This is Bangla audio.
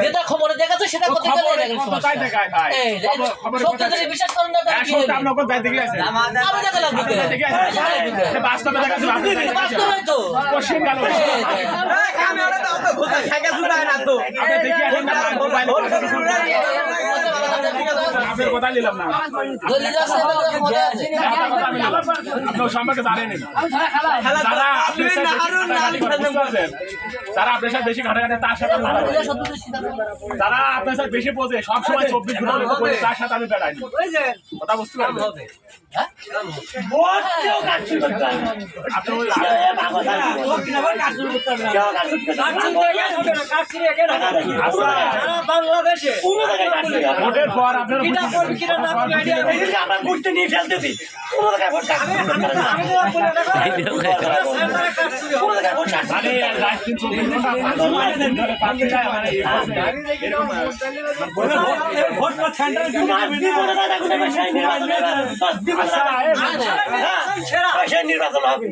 যেটা খবরে দেখাচ্ছে সেটা বিশ্বাস করেন না কথা নিলাম না সম্পর্কে জানেন যারা আপনার সাথে বেশি ঘাটাঘাটে তার সাথে যারা আপনার সাথে বেশি বোঝে সবসময় 24 ঘন্টা তার সাথে আমি বেড়াই কথা বুঝতে পারবেন ভোটের পর আপনার ঘুরতে নিয়ে ফেলতেছি নির্বাচন হবে